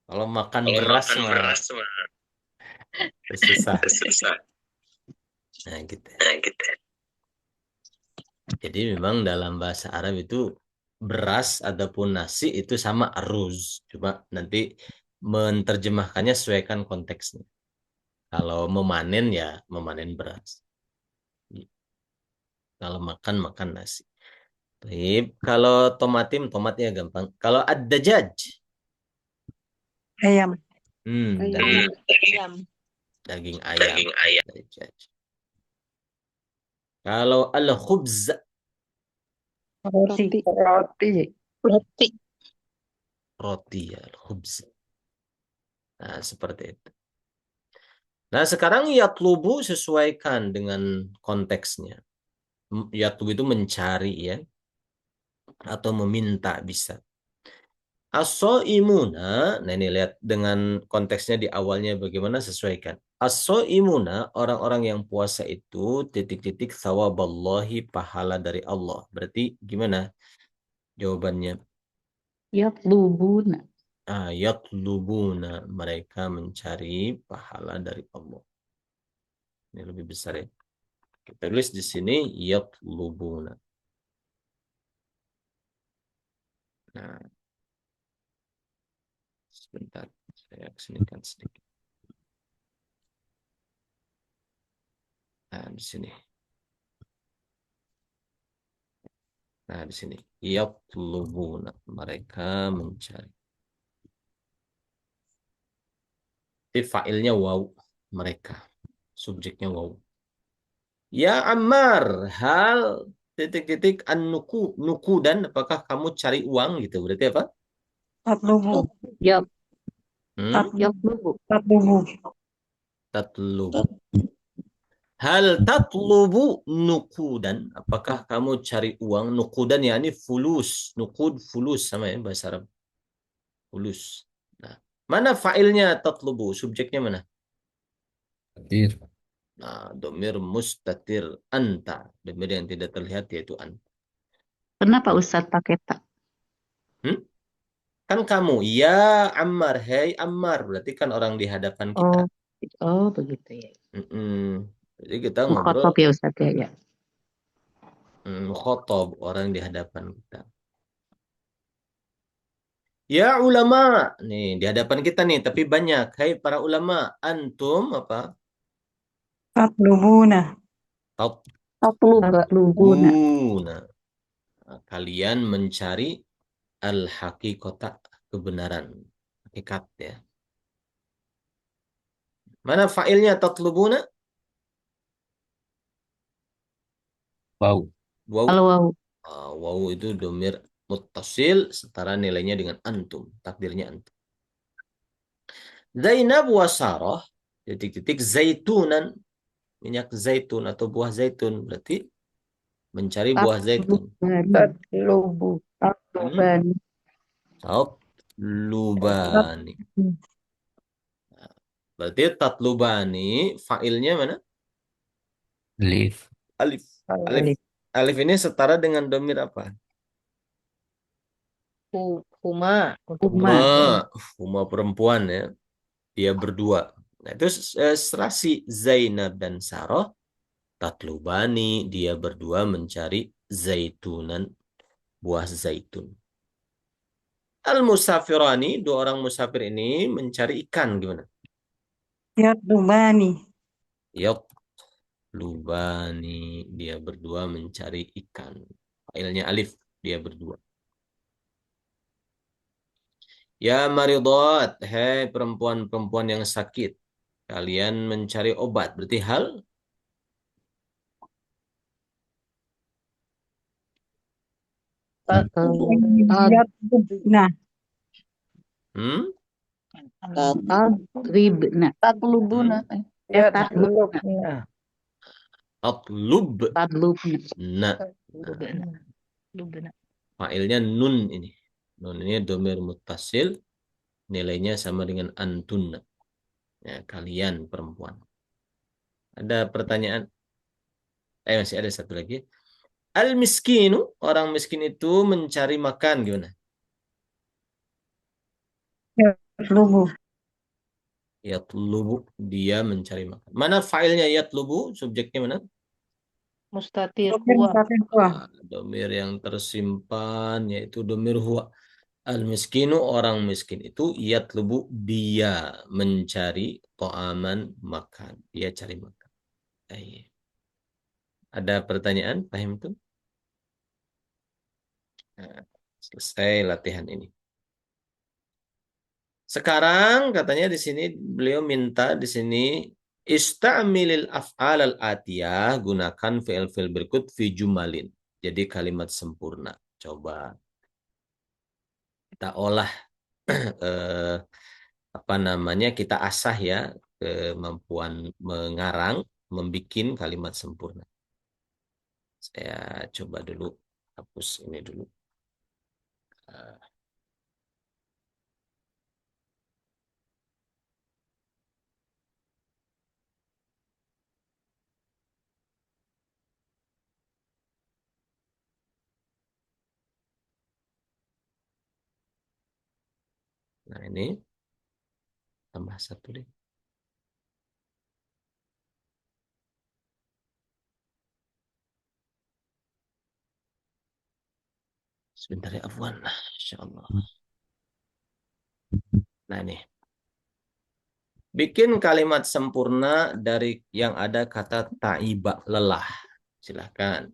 A: Kalau makan beras mah susah. Nah, gitu. Jadi memang dalam bahasa Arab itu beras ataupun nasi itu sama aruz. Cuma nanti menerjemahkannya sesuaikan konteksnya. Kalau memanen ya memanen beras. Kalau makan nasi. Baik, kalau tomatim tomatnya gampang. Kalau ad-dajaj,
C: Ayam.
A: daging ayam. Dajaj. Kalau al-khubz,
C: Roti.
A: roti ya, al-khubz. Nah, seperti itu. Nah, sekarang yatlubu sesuaikan dengan konteksnya. Yatlubu itu mencari ya, atau meminta bisa. As-shaimuna, nah ini lihat dengan konteksnya di awalnya bagaimana sesuaikan. As-shaimuna, orang-orang yang puasa itu titik-titik thawaballahi, pahala dari Allah. Berarti gimana jawabannya?
F: Yatlubuna.
A: Yatlubuna, mereka mencari pahala dari Allah. Ini lebih besar ya. Kita tulis di sini yatlubuna. Nah, sebentar, saya kesinikan sedikit. Nah, di sini. Nah, di sini. Yatlubuna, mereka mencari. Ini fa'ilnya waw, mereka. Subjeknya waw. Ya Ammar, hal titik-titik an-nuku, nuku dan apakah kamu cari uang gitu? Berarti apa?
C: Tatlubu.
F: Yap.
C: Tatlubu.
A: Tatlubu. Hal tatlubu nukudan. Apakah kamu cari uang? Nukudan ya ini fulus. Nukud fulus sama ya bahasa Arab. Fulus. Nah, mana fa'ilnya tatlubu? Subjeknya mana?
D: Takdir.
A: Nah, domir mustatir anta. Domir yang tidak terlihat yaitu anta.
F: Kenapa Ustadz pakai tak?
A: Kan kamu, ya Ammar, hei Ammar. Berarti kan orang di hadapan kita.
F: Oh begitu ya.
A: Jadi kita ngobrol
F: Mukhotob ya Ustadz ya.
A: mukhotob, orang di hadapan kita. Ya ulama, nih di hadapan kita nih, tapi banyak. Hai para ulama, antum apa?
C: Tatlubuna.
F: Tatlubuna.
A: Nah, kalian mencari al-haqiqata, kebenaran, hakikat ya. Mana fa'ilnya tatlubuna?
D: Wow.
A: Waw.
F: Kalau wow.
A: Waw itu domir muttasil setara nilainya dengan antum, takdirnya antum. Zainab wa Sarah titik-titik zaitunan, minyak zaitun atau buah zaitun, berarti mencari buah zaitun.
F: Tatlubu. Tatlubani.
A: Tatlubani. Berarti tatlubani fa'ilnya mana?
D: Alif.
A: Alif. Alif ini setara dengan domir apa?
E: Huma untuk
F: Huma.
A: Huma perempuan ya. Dia berdua. Nah, itu serasi Zainab dan Sarah tatlubani, dia berdua mencari zaitunan, buah zaitun. Al-musafirani, dua orang musafir ini mencari ikan gimana?
C: Yatlubani.
A: Lubani, dia berdua mencari ikan. Failnya alif, dia berdua. Ya maridat, hei perempuan-perempuan yang sakit. Kalian mencari obat, berarti hal?
C: Yatlubna.
A: Hmm?
F: Tadribna.
C: Tatlubuna.
F: Tatlubna.
A: Atlub.
F: Tadlubna.
A: Nah,
F: Lubna.
A: failnya nun ini. Nun ini domir muttasil, nilainya sama dengan antun. Ya, kalian perempuan. Ada pertanyaan? Masih ada satu lagi. Al-miskinu, orang miskin itu mencari makan gimana?
C: Yatlubu.
A: Yatlubu, dia mencari makan. Mana failnya yatlubu? Subjeknya mana?
E: mustatir
C: Domir
E: huwa.
C: mustatir huwa.
A: Domir yang tersimpan yaitu domir huwa. Al-miskinu, orang miskin itu yatlubu, dia mencari to'aman, makan. Dia cari makan. Baik. Ada pertanyaan? Paham itu? Nah, selesai latihan ini. Sekarang katanya di sini beliau minta di sini istamilil af'al al-atiyah, gunakan fi'il-fi'il berikut fi jumalin. Jadi kalimat sempurna. Coba kita olah eh, apa namanya, kita asah ya kemampuan mengarang, membikin kalimat sempurna. Saya coba dulu hapus ini dulu. Nah ini tambah satu deh. Sebentar ya Afwan. Insyaallah. Nah ini. Bikin kalimat sempurna dari yang ada kata ta'iba, lelah. Silahkan.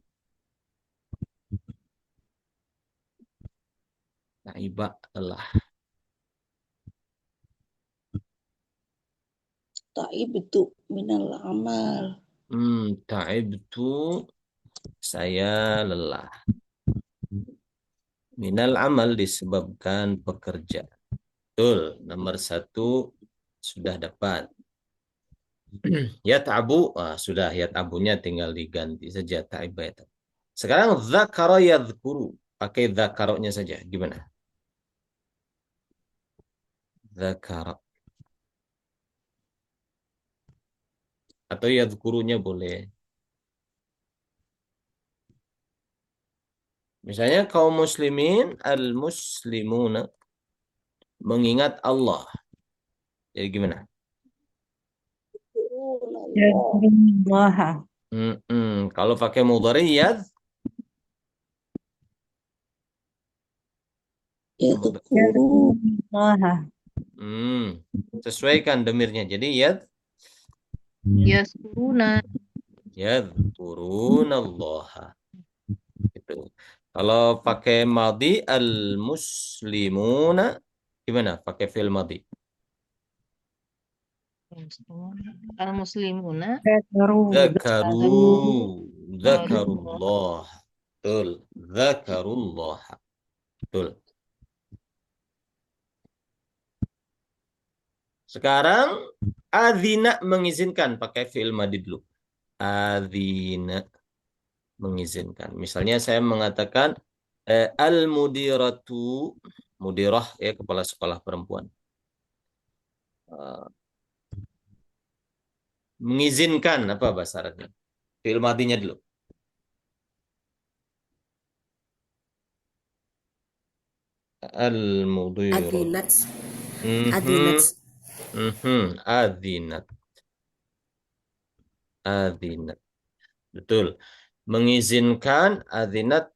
A: Ta'iba, lelah.
E: Taib itu minal amal.
A: Ta'ibtu, saya lelah. Minal amal disebabkan pekerja. Betul, nomor satu sudah dapat. Yat'abu, sudah yat'abunya tinggal diganti saja ta'iba ya. Sekarang dzakara yadhkuru, pakai dzakaranya saja. Gimana? Dzakara. Atau yadhkurunya boleh. Misalnya kaum muslimin, al-muslimuna, mengingat Allah. Jadi gimana?
C: Yadlubunaha.
A: Kalau pakai mudhari
C: Yadlubunaha.
A: sesuaikan domirnya. Jadi
E: Yasuruna.
A: yadhkurunallaha. Gitu. Kalau pakai madhi al-muslimuna, gimana? Pakai fi'il madhi.
E: Al-muslimuna.
A: Zakarullah. Betul. Zakarullah. Betul. Sekarang adzina mengizinkan, pakai fi'il madhi dulu. Adzina mengizinkan. Misalnya saya mengatakan al-mudiratu, mudirah ya, kepala sekolah perempuan. Mengizinkan apa bahasa Arabnya? Fi'il madhinya dulu. Al-mudirat.
I: Adinat.
A: Mhm.
I: Adinat.
A: Adzinat. Adzinat. Betul. Mengizinkan adzinat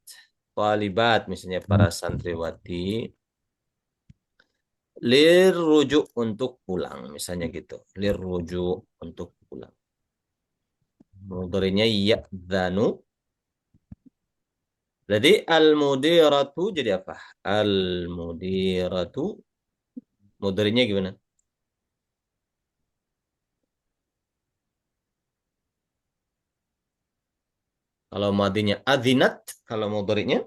A: talibat, misalnya para santriwati, rujuk untuk pulang, misalnya gitu. Rujuk untuk pulang. Mudhari'nya ya'dzanu. Jadi al-mudiratu jadi apa? Al-mudiratu mudhari'nya gimana? Kalau madinya adzinat, kalau mudhari'nya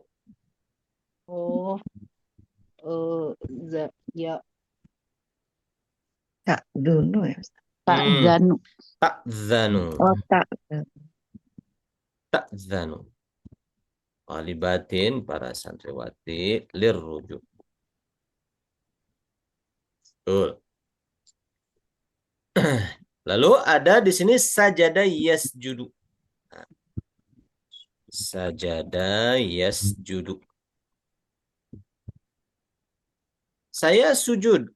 E: Oh, za, ya,
H: Tak dulu ya.
E: tak
A: Hmm.
E: zanu.
A: ta'dzanu.
H: Oh, tak.
A: Ta'dzanu. Walibatin para santriwati lirrujuk. Betul. Lalu ada di sini sajada yasjudu. Nah, sajada yasjudu. Saya sujud.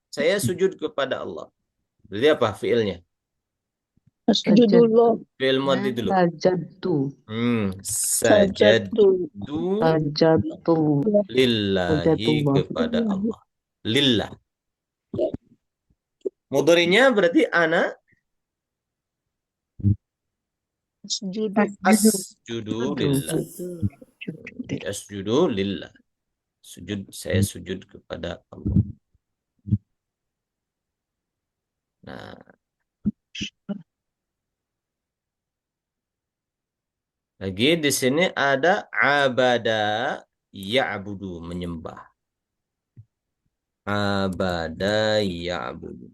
A: Saya sujud kepada Allah. Jadi apa fiilnya?
E: Sujudullah.
A: Fiil madi dulu.
H: Sajadtu.
A: Sajadu
H: Sajadtu.
A: lillahi
H: Sajatullah.
A: kepada Allah. Lillah. Mudhari'nya berarti ana
E: Sujudu.
A: asjudu lillah.
H: Sajadtu.
A: Asjudu lillah. Saya sujud kepada Allah. Nah, lagi di sini ada abada ya'budu, menyembah. Abada ya'budu.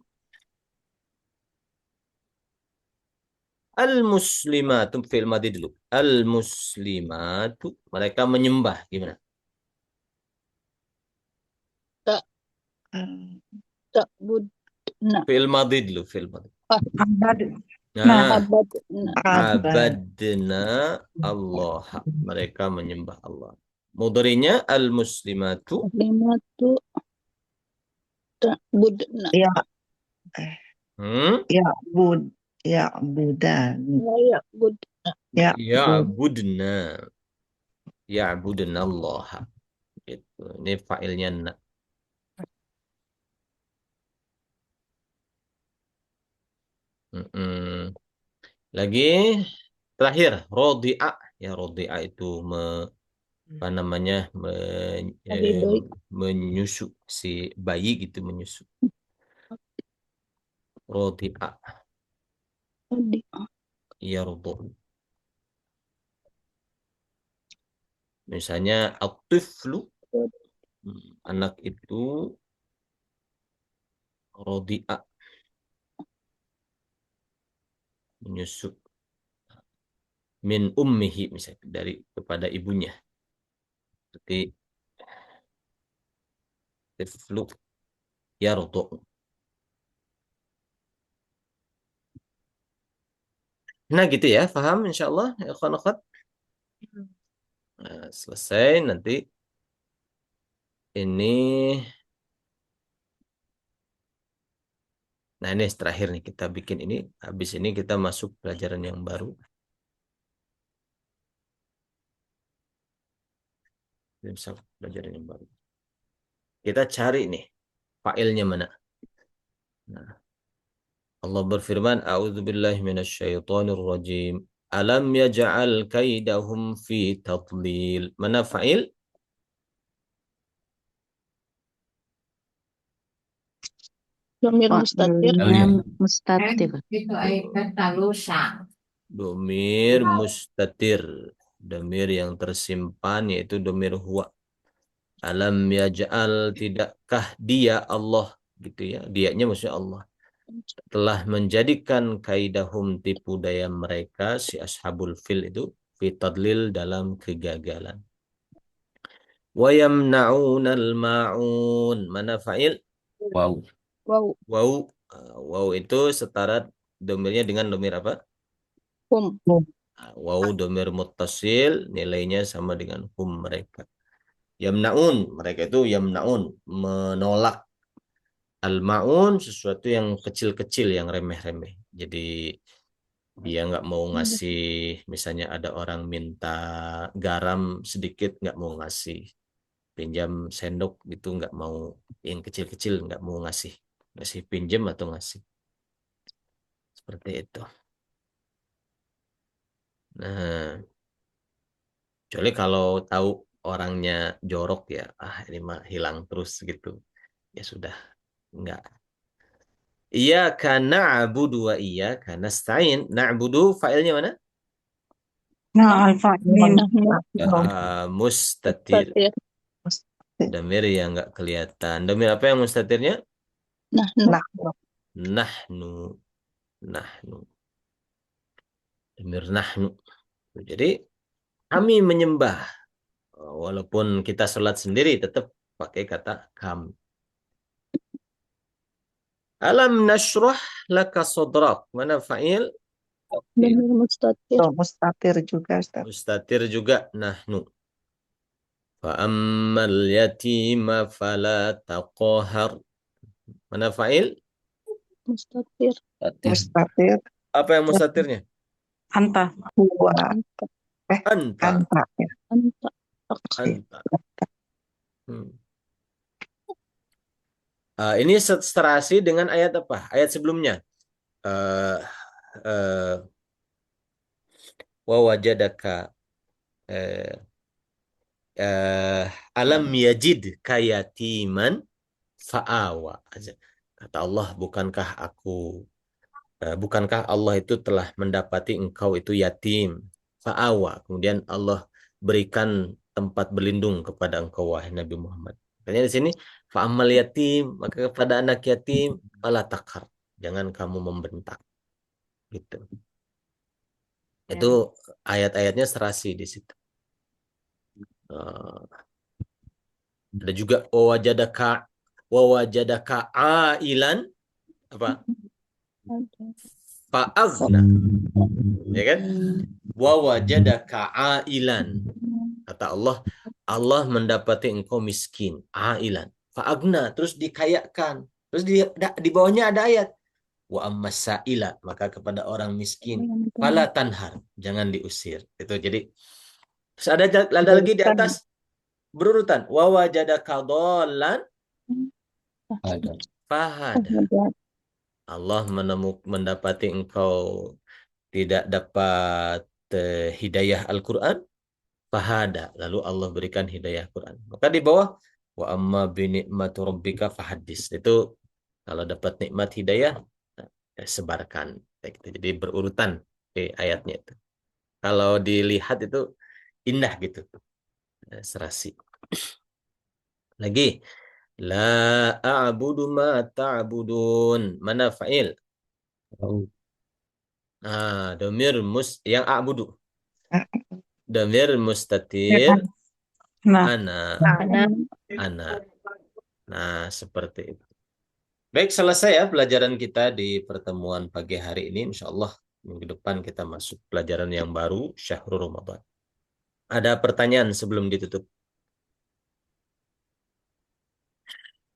A: Al-muslimatu fi'il madhi dulu. Al-muslimatu mereka menyembah gimana?
E: Tak budna.
A: Fi'il madhi dulu, fi'il madhi.
C: Abad.
A: Nah,
E: Abadna.
A: abadna Allah. Mereka menyembah Allah. Mudhari'nya al-muslimatu.
E: Limatu. Tak budna.
H: Ya,
A: Hmm?
H: Ya'budan.
E: Ya budna.
A: Ya'budna. Ya'budna Allah. Gitu. Ini fa'ilnya na. Lagi terakhir rodi'a. Ya rodi'a itu apa namanya menyusu si bayi gitu, menyusu. Rodi'a yardu. Misalnya at-tiflu, anak itu rodi'a, menyusu, min ummihi, misalnya dari kepada ibunya. Seperti tiflu yardu. Nah gitu ya, paham insyaallah ya akhwat. Nah, selesai nanti ini. Nah ini terakhir nih kita bikin ini. Habis ini kita masuk pelajaran yang baru. Bisa pelajaran yang baru. Kita cari nih failnya mana. Nah, Allah berfirman, A'udzubillahi minasyaitonirrajim. Alam yaj'al kaidahum fi tadlil. Mana fa'il?
E: Domir mustatir.
H: Mustatir.
A: Domir mustatir. Domir yang tersimpan yaitu domir huwa. Alam yaj'al, tidakkah dia Allah gitu ya. Dianya maksudnya Allah. Telah menjadikan kaidahum, tipu daya mereka si ashabul fil itu fi tadlil, dalam kegagalan. Wa yamna'unal ma'un. Mana fa'il?
D: Wow.
E: Wow.
A: Waw. Waw itu setara domirnya dengan domir apa?
E: Hum.
A: Waw domir muttasil, nilainya sama dengan hum mereka. Yamnaun, mereka itu yamnaun, menolak. Al-ma'un sesuatu yang kecil-kecil, yang remeh-remeh. Jadi dia nggak mau ngasih, misalnya ada orang minta garam sedikit, nggak mau ngasih. Pinjam sendok gitu nggak mau, yang kecil-kecil nggak mau ngasih. Ngasih pinjam atau ngasih. Seperti itu. Nah, kecuali kalau tahu orangnya jorok ya, ini mah hilang terus gitu. Ya sudah, nggak. Iya karena abudu wa iya karena stain. Na'budu fa'ilnya mana?
C: Nah, al-fa'ilin.
A: Mustatir.
E: Mustatir.
A: Damir yang nggak kelihatan. Damir apa yang mustatirnya?
E: Nahnu.
A: Nahnu. Nahnu. Damir nahnu. Jadi kami menyembah. Walaupun kita sholat sendiri tetap pakai kata kami. Alam nashrah laka sodrak. Mana fa'il?
E: Damir mustatir.
H: Mustatir juga, Ustaz.
A: Mustatir juga nahnu. Fa'ammal yatima fala taqhar. Mana fa'il?
E: Mustatir.
H: Mustatir.
A: Apa yang mustatirnya?
C: Anta.
H: Huwa.
E: Anta.
A: Anta.
H: Anta. Ya.
E: Anta.
A: Anta. Ini serasi dengan ayat apa? Ayat sebelumnya. Uh, uh, wa wajadaka alam yajid kayatiman fa'awa. Kata Allah, bukankah Allah itu telah mendapati engkau itu yatim, fa'awa. Kemudian Allah berikan tempat berlindung kepada engkau, wahai Nabi Muhammad. Makanya di sini fa'amal yatim, maka kepada anak yatim fala taqhar, jangan kamu membentak. Gitu. Itu ayat-ayatnya serasi di situ. Ada juga wawajadaka ailan apa? Fa'aghna. Ya kan? Wawajadaka ailan. Kata Allah, Allah mendapati engkau miskin, ailan. Fa'aghna, terus dikayakan. Terus di bawahnya ada ayat. Wa ammasaila, maka kepada orang miskin, fala tanhar, jangan diusir. Itu jadi terus ada lagi di atas berurutan. Wa wajadaka dhallan fahada. Allah mendapati engkau tidak dapat hidayah Al-Quran, fahada, lalu Allah berikan hidayah Quran. Maka di bawah wa amma bi ni'mati rabbika fahaddis. Itu kalau dapat nikmat hidayah sebarkan. Jadi berurutan di ayatnya itu. Kalau dilihat itu indah gitu. Serasi. Lagi. La a'budu ma ta'budun. Mana fa'il? Domir yang a'budu. Domir mustatir. Ana. Nah, seperti itu. Baik, selesai ya pelajaran kita di pertemuan pagi hari ini. Insya Allah minggu depan kita masuk pelajaran yang baru, Syahrul Ramadan. Ada pertanyaan sebelum ditutup?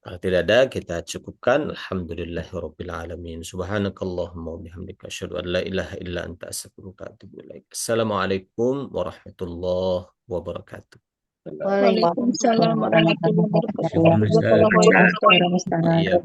A: Kalau tidak ada, kita cukupkan. Alhamdulillahirabbil alamin. Subhanakallahumma wa bihamdika asyhadu an la ilaha illa anta astaghfiruka wa atubu ilaik. Assalamualaikum warahmatullahi wabarakatuh.
E: Waalaikumsalam warahmatullahi wabarakatuh.
A: Waalaikumsalam.
E: Jazakallahu khairan.
A: Iya,